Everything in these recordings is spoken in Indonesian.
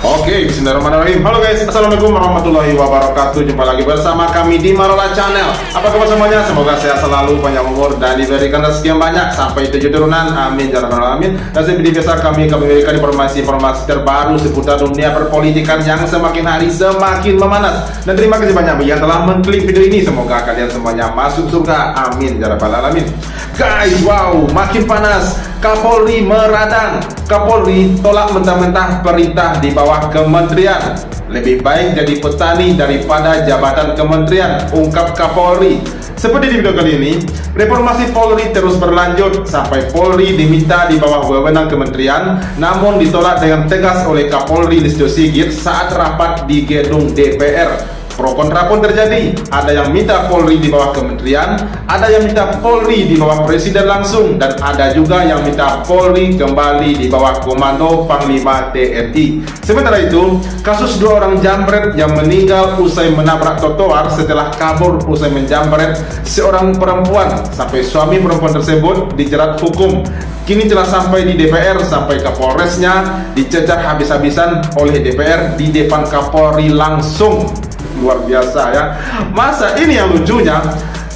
Oke, bismillahirrahmanirrahim. Halo guys, assalamualaikum warahmatullahi wabarakatuh. Jumpa lagi bersama kami di Marola Channel. Apa kabar semuanya? Semoga sehat selalu, panjang umur, dan diberikan rezeki yang banyak sampai 7 turunan. Amin, ya rabbal alamin. Dan seperti biasa kami memberikan informasi-informasi terbaru seputar dunia perpolitikan yang semakin hari semakin memanas. Dan terima kasih banyak bagi yang telah mengklik video ini. Semoga kalian semuanya masuk surga. Amin, ya rabbal alamin. Guys, wow, makin panas. Kapolri meradang. Kapolri tolak mentah-mentah perintah di bawah kementerian. Lebih baik jadi petani daripada jabatan kementerian, ungkap Kapolri. Seperti di video kali ini, reformasi Polri terus berlanjut sampai Polri diminta di bawah wewenang kementerian, namun ditolak dengan tegas oleh Kapolri Listio Sigit saat rapat di gedung DPR. Pro kontra pun terjadi. Ada yang minta Polri di bawah kementerian, ada yang minta Polri di bawah presiden langsung, dan ada juga yang minta Polri kembali di bawah komando Panglima TNI. Sementara itu, kasus 2 orang jambret yang meninggal usai menabrak trotoar setelah kabur usai menjambret seorang perempuan sampai suami perempuan tersebut dijerat hukum. Kini telah sampai di DPR, sampai Kapolresnya dicecar habis-habisan oleh DPR di depan Kapolri langsung. Luar biasa ya. Masa ini yang lucunya,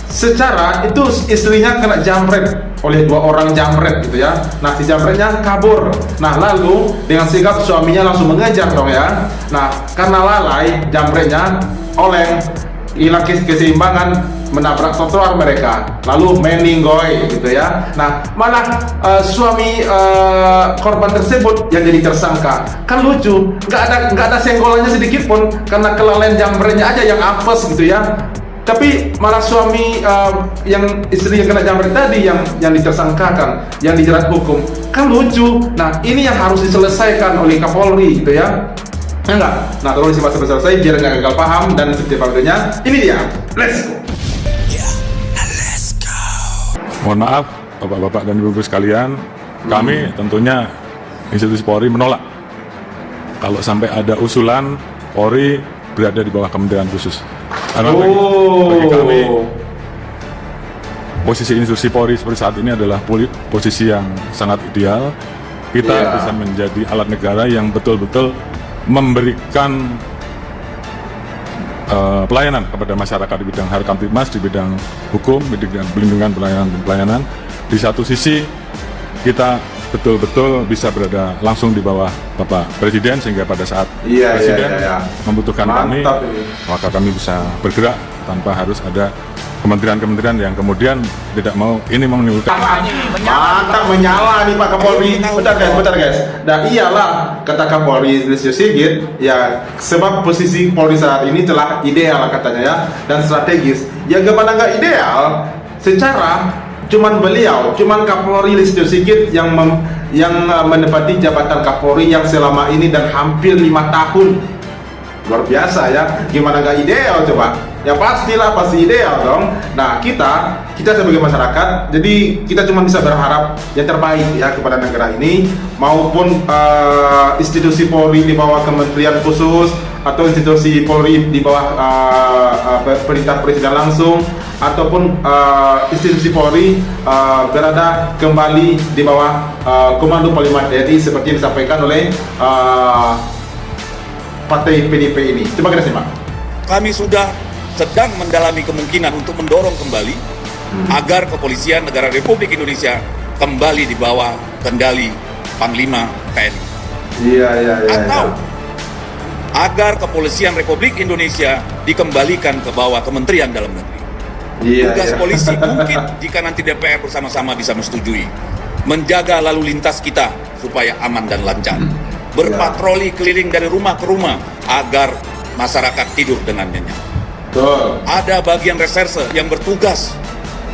secara itu istrinya kena jambret oleh 2 orang jambret gitu ya. Nah, si jambretnya kabur. Nah, lalu dengan sigap suaminya langsung mengejar dong ya. Nah, karena lalai jambretnya oleng, hilang keseimbangan, menabrak trotoar mereka, lalu meninggoy gitu ya. Nah, malah suami korban tersebut yang jadi tersangka. Kan lucu, nggak ada senggolannya sedikit pun karena kelalaian jambretnya aja yang apes gitu ya. Tapi malah suami yang istri yang kena jambret tadi yang ditersangkakan, yang dijerat hukum. Kan lucu. Nah, ini yang harus diselesaikan oleh Kapolri gitu ya. Enggak. Nah, tolong disimak sampai selesai biar nggak gagal paham, dan seperti videonya ini dia. Let's go. Mohon maaf Bapak-bapak dan Ibu-ibu sekalian, kami tentunya institusi Polri menolak kalau sampai ada usulan Polri berada di bawah kementerian khusus. Karena bagi kami posisi institusi Polri seperti saat ini adalah posisi yang sangat ideal. Kita bisa menjadi alat negara yang betul-betul memberikan pelayanan kepada masyarakat di bidang Harkam Tipmas, di bidang hukum, di bidang pelindungan pelayanan. Di satu sisi kita betul-betul bisa berada langsung di bawah Bapak Presiden, sehingga pada saat Presiden membutuhkan kami, maka kami bisa bergerak tanpa harus ada kementerian-kementerian yang kemudian tidak mau ini menimbulkan. Mantap, menyala nih Pak Kapolri. Bentar guys. Dan iyalah kata Kapolri Listio Sigit ya, sebab posisi Polri saat ini telah ideal katanya ya, dan strategis. Ya gimana nggak ideal? Secara cuman Kapolri Listio Sigit yang menempati jabatan Kapolri yang selama ini dan hampir 5 tahun. Luar biasa ya, gimana nggak ideal coba? Ya pastilah, pasti ideal dong. Nah, kita sebagai masyarakat, jadi kita cuma bisa berharap yang terbaik ya kepada negara ini, maupun institusi Polri di bawah kementerian khusus, atau institusi Polri di bawah perintah presiden langsung, ataupun institusi Polri berada kembali di bawah komando Panglima TNI seperti yang disampaikan oleh Partai PDIP ini. Coba kita simak. Kami sudah sedang mendalami kemungkinan untuk mendorong kembali agar kepolisian negara Republik Indonesia kembali di bawah kendali Panglima TNI. Atau agar kepolisian Republik Indonesia dikembalikan ke bawah Kementerian Dalam Negeri. Tugas polisi mungkin jika nanti DPR bersama-sama bisa menyetujui, menjaga lalu lintas kita supaya aman dan lancar. Berpatroli keliling dari rumah ke rumah agar masyarakat tidur dengan nyenyak. Ada bagian reserse yang bertugas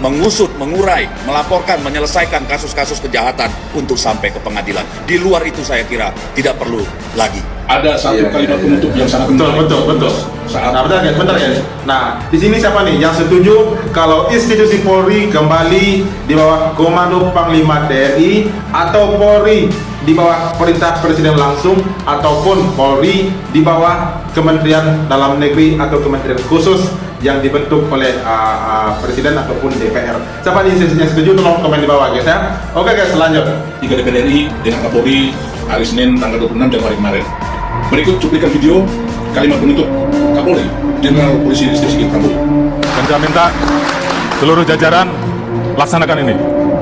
mengusut, mengurai, melaporkan, menyelesaikan kasus-kasus kejahatan untuk sampai ke pengadilan. Di luar itu saya kira tidak perlu lagi. Ada satu kalimat penutup yang sangat betul. Nah, bentar guys. Nah, di sini siapa nih yang setuju kalau institusi Polri kembali di bawah komando Panglima TNI, atau Polri di bawah perintah presiden langsung, ataupun Polri di bawah Kementerian Dalam Negeri atau Kementerian Khusus yang dibentuk oleh presiden ataupun DPR? Siapa nih yang setuju? Tolong komen di bawah guys ya. Oke guys, lanjut. 3 DPR RI dengan Kapolri hari Senin tanggal 26 Januari kemarin. Berikut cuplikan video kalimat penutup Kapolri Jenderal Polisi Listio Sigit Prabowo. Dan saya minta seluruh jajaran laksanakan ini.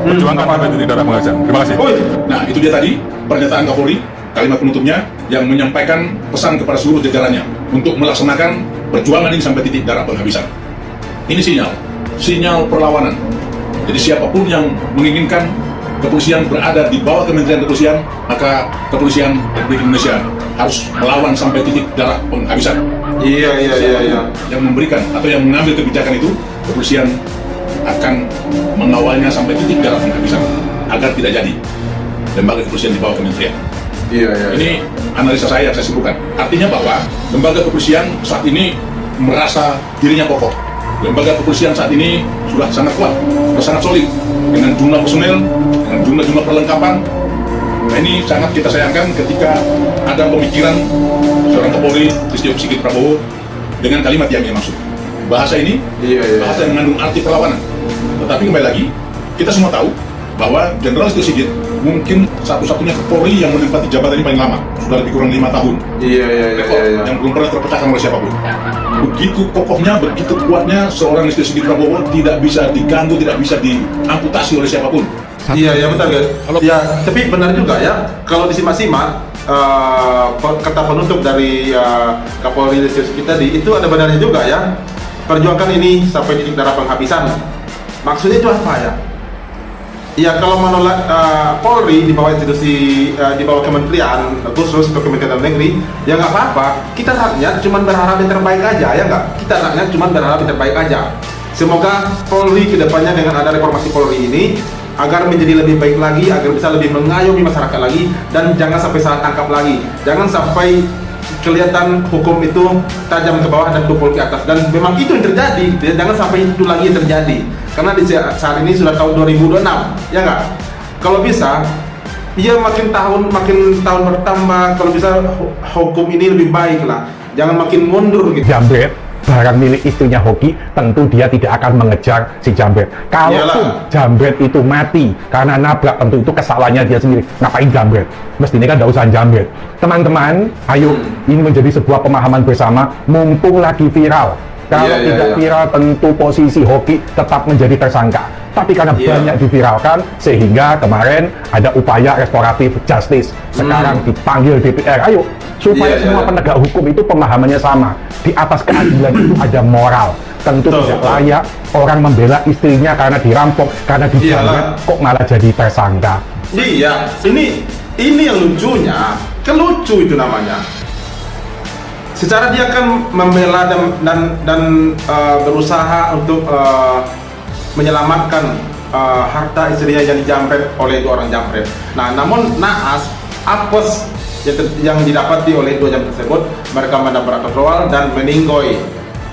Perjuangkan sampai titik darah penghabisan. Terima kasih. Nah, itu dia tadi pernyataan Kapolri, kalimat penutupnya yang menyampaikan pesan kepada seluruh jajarannya untuk melaksanakan perjuangan ini sampai titik darah penghabisan. Ini sinyal perlawanan. Jadi siapapun yang menginginkan kepolisian berada di bawah Kementerian Kepolisian, maka Kepolisian Republik Indonesia harus melawan sampai titik darah penghabisan. Iya. Yang memberikan atau yang mengambil kebijakan itu, kepolisian akan mengawalnya sampai titik darah penghabisan agar tidak jadi lembaga kepolisian di bawah kementerian. Iya. Ini analisa saya yang saya simpulkan. Artinya bahwa lembaga kepolisian saat ini merasa dirinya kokoh. Lembaga kepolisian saat ini sudah sangat kuat, sudah sangat solid dengan jumlah personel, dengan jumlah perlengkapan. Nah, ini sangat kita sayangkan ketika ada pemikiran seorang Kapolri Listio Sigit Prabowo dengan kalimat yang dia maksud. Bahasa ini bahasa yang mengandung arti perlawanan. Tetapi kembali lagi, kita semua tahu bahwa Jenderal Listio Sigit mungkin satu-satunya Kapolri yang menempati jabatan ini paling lama, sudah lebih kurang 5 tahun. Rekor yang belum pernah terpecahkan oleh siapapun. Begitu kokohnya, begitu kuatnya seorang Listio Sigit Prabowo tidak bisa diganggu, tidak bisa diamputasi oleh siapapun. Iya betul kan. Ya, tapi benar juga ya. Kalau disimak-simak kata penutup dari Kapolri Listio Sigit tadi itu ada benarnya juga ya. Perjuangkan ini sampai titik darah penghabisan. Maksudnya itu apa ya? Ya kalau menolak Polri di bawah institusi di bawah kementerian khusus untuk Kementerian Dalam Negeri, ya nggak apa-apa. Kita rakyat cuma berharap yang terbaik aja, ya nggak? Kita rakyat cuma berharap yang terbaik aja. Semoga Polri kedepannya dengan ada reformasi Polri ini agar menjadi lebih baik lagi, agar bisa lebih mengayomi masyarakat lagi, dan jangan sampai salah tangkap lagi. Jangan sampai kelihatan hukum itu tajam ke bawah dan tumpul ke atas, dan memang itu yang terjadi gitu ya. Jangan sampai itu lagi yang terjadi, karena di saat ini sudah tahun 2026, ya nggak? Kalau bisa ya makin tahun bertambah, kalau bisa hukum ini lebih baik lah, jangan makin mundur gitu. Jambret barang milik istrinya Hoki, tentu dia tidak akan mengejar si Jambret. Kalaupun Jambret itu mati karena nabrak, tentu itu kesalahannya dia sendiri. Ngapain Jambret? Mestinya kan tidak usah Jambret. Teman-teman, ayo, ini menjadi sebuah pemahaman bersama, mumpung lagi viral. Kalau tidak viral, tentu posisi Hoki tetap menjadi tersangka. Tapi karena banyak diviralkan, sehingga kemarin ada upaya restoratif justice. Sekarang dipanggil DPR, ayo, supaya semua penegak hukum itu pemahamannya sama. Di atas keadilan itu ada moral. Tentu tidak layak orang membela istrinya karena dirampok, karena dijamret, kok malah jadi tersangka. Iya, ini yang lucunya, kan lucu itu namanya. Secara dia kan membela dan berusaha untuk menyelamatkan harta istrinya yang dijamret oleh dua orang jambret. Nah, namun naas apes yang didapati oleh dua jambret tersebut, mereka menabrak trotoar dan meninggoy.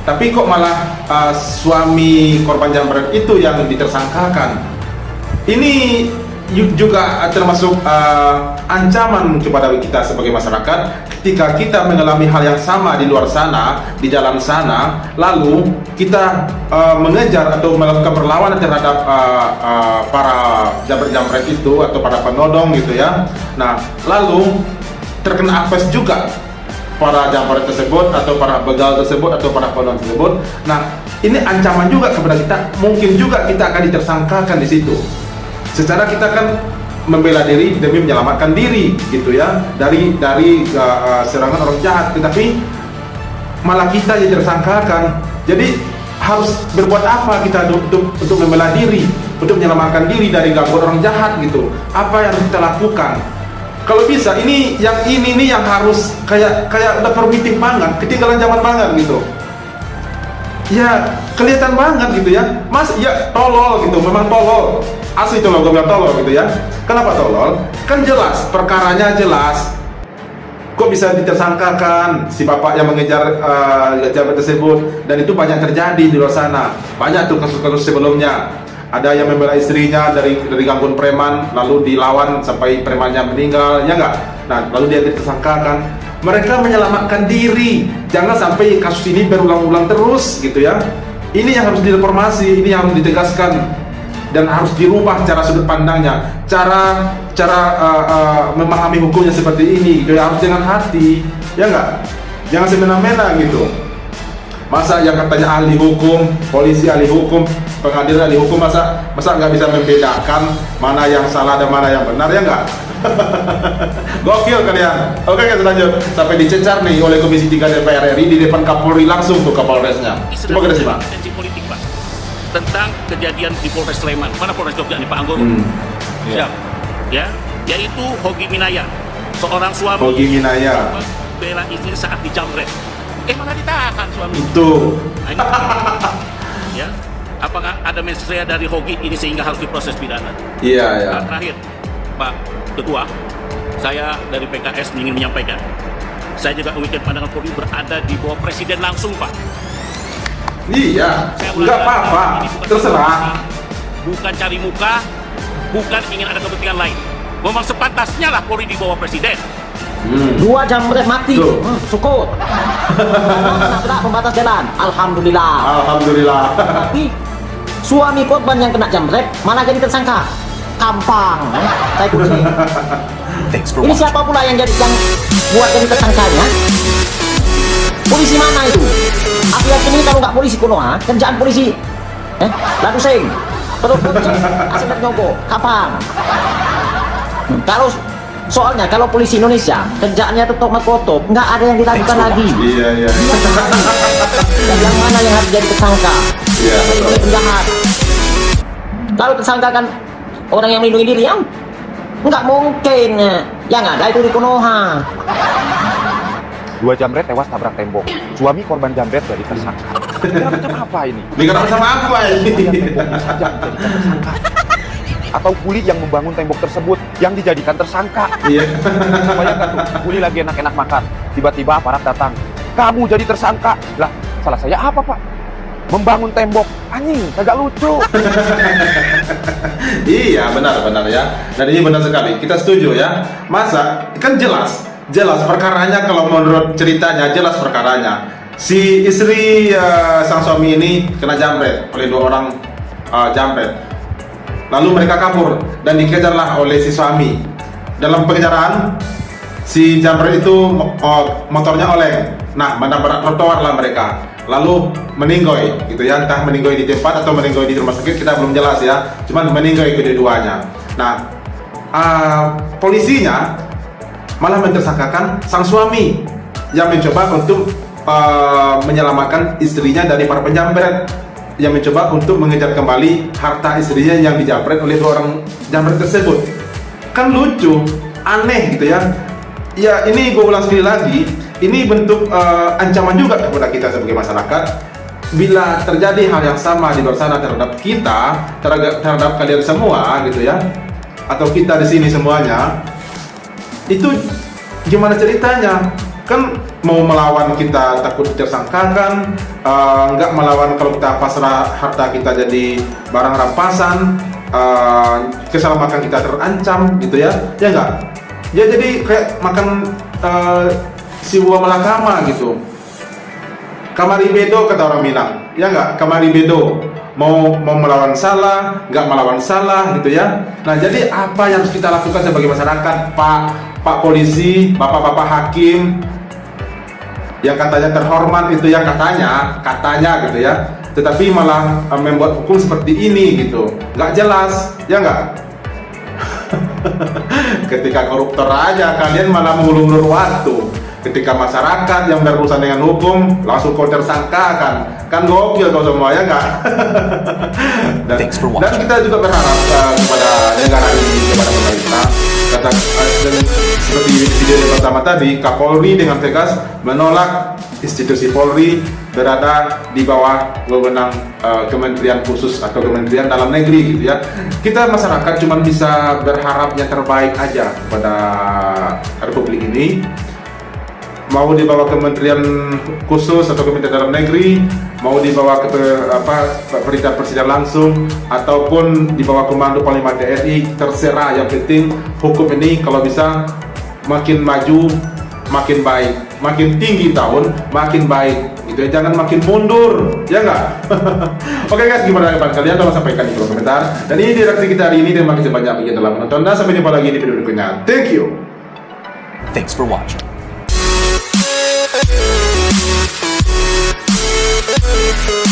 Tapi kok malah suami korban jambret itu yang ditersangkakan. Ini juga termasuk ancaman kepada kita sebagai masyarakat ketika kita mengalami hal yang sama di luar sana, di jalan sana, lalu kita mengejar atau melakukan perlawanan terhadap para jambret-jambret itu atau para penodong gitu ya. Nah, lalu terkena apes juga para jambret tersebut atau para begal tersebut atau para penodong tersebut. Nah, ini ancaman juga kepada kita, mungkin juga kita akan ditersangkakan di situ. Secara kita kan membela diri demi menyelamatkan diri gitu ya dari serangan orang jahat, tetapi malah kita yang tersangkakan. Jadi harus berbuat apa kita untuk membela diri, untuk menyelamatkan diri dari gangguan orang jahat gitu? Apa yang harus kita lakukan? Kalau bisa ini nih yang harus kayak udah primitif banget, ketinggalan zaman banget gitu. Ya kelihatan banget gitu ya, mas ya tolol gitu, memang tolol. Asli itu loh, gue bilang tolol gitu ya. Kenapa tolol? Kan jelas, perkaranya jelas. Kok bisa ditersangkakan si bapak yang mengejar jambret tersebut? Dan itu banyak terjadi di luar sana. Banyak tuh kasus-kasus sebelumnya. Ada yang membela istrinya dari gangguan preman, lalu dilawan sampai premannya meninggal, ya enggak? Nah, lalu dia ditersangkakan. Mereka menyelamatkan diri. Jangan sampai kasus ini berulang-ulang terus gitu ya. Ini yang harus direformasi, ini yang harus ditegaskan. Dan harus dirubah cara sudut pandangnya, cara memahami hukumnya seperti ini gitu ya, harus dengan hati, ya enggak? Jangan semena-mena gitu. Masa yang katanya ahli hukum, polisi ahli hukum, pengadilan ahli hukum, masa nggak bisa membedakan mana yang salah dan mana yang benar, ya enggak? Gokil kalian. Oke, kita lanjut. Sampai dicecar nih oleh Komisi 3 DPR RI di depan Kapolri langsung tuh Kapolresnya. Coba kita simak. Tensi politik, Pak, tentang kejadian di Polres Sleman. Mana Polres Jogja nih, Pak Anggoro? Siap. Ya, yaitu Hogi Minaya, seorang suami Hogi Minaya bela istri saat dijamret. Malah ditahan suami. itu. Nah, ini, ya, apakah ada mensrea dari Hogi ini sehingga harus diproses pidana? Iya, ya. Nah, terakhir, Pak Ketua, saya dari PKS ingin menyampaikan, saya juga memiliki pandangan Polri berada di bawah Presiden langsung, Pak. Iya, Saya nggak apa-apa, ini bukan terserah. bukan cari muka, bukan ingin ada kepentingan lain. Memang sepantasnya lah Polri di bawah Presiden. 2 jambret mati, Tuh. syukur. Nabrak pembatas jalan, alhamdulillah. Alhamdulillah. Tapi suami korban yang kena jambret malah jadi tersangka. Kampang, saya kucing. Ini siapa pula yang buat jadi tersangkanya? Polisi mana itu? Aku yakin ini kalau nggak polisi Konoha, kerjaan polisi. Lalu sing, terus kucing, asal nyogok, kampang. Kalau soalnya kalau polisi Indonesia kerjaannya tutup makotop, nggak ada yang dilakukan lagi. Iya, iya. Yang mana yang harus jadi tersangka? Iya, betul. Oleh penjahat. Kalau tersangka kan orang yang melindungi diri, ya nggak mungkin. Yang ada itu di Konoha. 2 jambret tewas tabrak tembok. Suami korban jambret jadi tersangka. Macam apa ini? Dikatakan sama apa ini? Saja dijadikan tersangka. Atau kuli yang membangun tembok tersebut yang dijadikan tersangka. Iya. Bayangkan tuh, kuli lagi enak-enak makan. Tiba-tiba aparat datang. Kamu jadi tersangka. Lah, salah saya apa, Pak? Membangun tembok. Anjing, kagak lucu. Iya, benar ya. Dan ini benar sekali. Kita setuju ya. Masa kan jelas perkaranya, kalau menurut ceritanya jelas perkaranya. Si istri sang suami ini kena jambret oleh 2 orang jambret. Lalu mereka kabur dan dikejarlah oleh si suami. Dalam pengejaran, si jambret itu motornya oleng. Nah, menabrak trotoar lah mereka. Lalu meninggoy, gitu ya. Entah meninggoy di tempat atau meninggoy di rumah sakit, kita belum jelas ya. Cuman meninggoy kedua-duanya. Nah, polisinya malah mentersangkakan sang suami yang mencoba untuk menyelamatkan istrinya dari para penjambret, yang mencoba untuk mengejar kembali harta istrinya yang dijambret oleh 2 orang jambret tersebut. Kan lucu, aneh gitu ya. Ya, ini gue ulang sekali lagi, ini bentuk ancaman juga kepada kita sebagai masyarakat. Bila terjadi hal yang sama di luar sana terhadap kita, terhadap kalian semua gitu ya, atau kita di sini semuanya, itu gimana ceritanya? Kan mau melawan kita takut tersangkakan, nggak melawan kalau kita pasrah harta kita jadi barang rampasan, keselamatan kita terancam gitu ya, ya nggak? Ya jadi kayak makan si buah malakama gitu. Kamari bedo kata orang Minang, ya nggak? Kamari bedo, mau melawan salah, nggak melawan salah gitu ya. Nah, jadi apa yang harus kita lakukan sebagai masyarakat, Pak Polisi, Bapak-bapak hakim yang katanya terhormat itu, yang katanya gitu ya, tetapi malah membuat hukum seperti ini gitu, nggak jelas, ya nggak? Ketika koruptor aja kalian malah mengulur-ulur waktu, ketika masyarakat yang berurusan dengan hukum langsung kau tersangkakan, kan gokil kau semua, ya nggak? Dan kita juga berharap kepada negara ini, kepada pemerintah, dan seperti video yang pertama tadi, Kapolri dengan tegas menolak institusi Polri berada di bawah wewenang kementerian khusus atau kementerian dalam negeri gitu ya. Kita masyarakat cuma bisa berharap yang terbaik aja kepada Republik ini. Mau dibawa kementerian khusus atau kementerian dalam negeri, mau dibawa ke perintah presiden langsung, ataupun dibawa komando Panglima TNI, terserah. Yang penting hukum ini kalau bisa makin maju makin baik, makin tinggi tahun makin baik Gitu ya, jangan makin mundur, ya nggak? Oke guys, gimana pendapat kalian? Tolong sampaikan di kolom komentar. Dan ini reaksi kita hari ini. Terima kasih banyak yang telah menonton dan sampai jumpa lagi di video berikutnya. Thank you. Thanks for watching. We'll be right back.